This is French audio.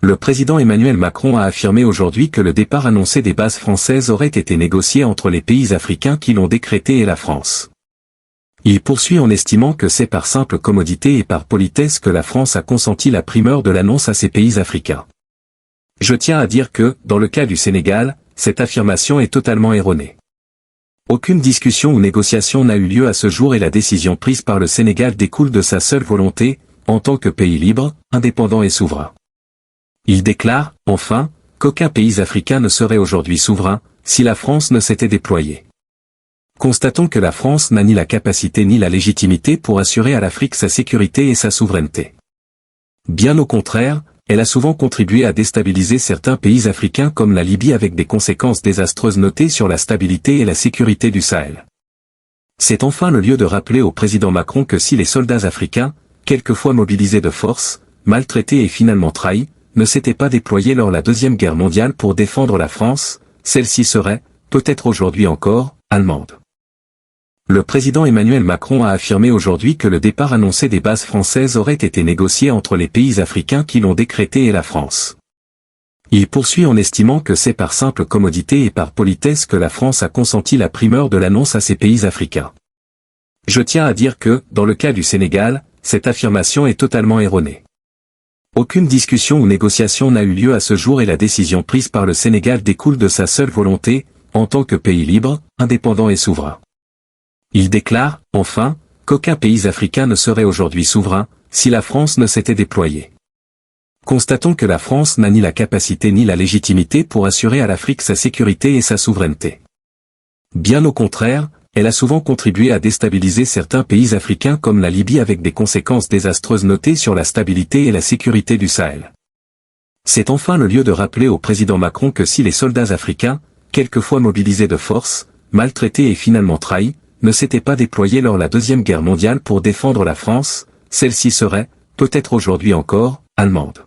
Le président Emmanuel Macron a affirmé aujourd'hui que le départ annoncé des bases françaises aurait été négocié entre les pays africains qui l'ont décrété et la France. Il poursuit en estimant que c'est par simple commodité et par politesse que la France a consenti la primeur de l'annonce à ces pays africains. Je tiens à dire que, dans le cas du Sénégal, cette affirmation est totalement erronée. Aucune discussion ou négociation n'a eu lieu à ce jour et la décision prise par le Sénégal découle de sa seule volonté, en tant que pays libre, indépendant et souverain. Il déclare, enfin, qu'aucun pays africain ne serait aujourd'hui souverain, si la France ne s'était déployée. Constatons que la France n'a ni la capacité ni la légitimité pour assurer à l'Afrique sa sécurité et sa souveraineté. Bien au contraire, elle a souvent contribué à déstabiliser certains pays africains comme la Libye avec des conséquences désastreuses notées sur la stabilité et la sécurité du Sahel. C'est enfin le lieu de rappeler au président Macron que si les soldats africains, quelquefois mobilisés de force, maltraités et finalement trahis, ne s'étaient pas déployés lors de la Deuxième Guerre mondiale pour défendre la France, celle-ci serait, peut-être aujourd'hui encore, allemande. Le président Emmanuel Macron a affirmé aujourd'hui que le départ annoncé des bases françaises aurait été négocié entre les pays africains qui l'ont décrété et la France. Il poursuit en estimant que c'est par simple commodité et par politesse que la France a consenti la primeur de l'annonce à ces pays africains. Je tiens à dire que, dans le cas du Sénégal, cette affirmation est totalement erronée. Aucune discussion ou négociation n'a eu lieu à ce jour et la décision prise par le Sénégal découle de sa seule volonté, en tant que pays libre, indépendant et souverain. Il déclare, enfin, qu'aucun pays africain ne serait aujourd'hui souverain, si la France ne s'était déployée. Constatons que la France n'a ni la capacité ni la légitimité pour assurer à l'Afrique sa sécurité et sa souveraineté. Bien au contraire, elle a souvent contribué à déstabiliser certains pays africains comme la Libye avec des conséquences désastreuses notées sur la stabilité et la sécurité du Sahel. C'est enfin le lieu de rappeler au président Macron que si les soldats africains, quelquefois mobilisés de force, maltraités et finalement trahis, ne s'étaient pas déployés lors de la Deuxième Guerre mondiale pour défendre la France, celle-ci serait, peut-être aujourd'hui encore, allemande.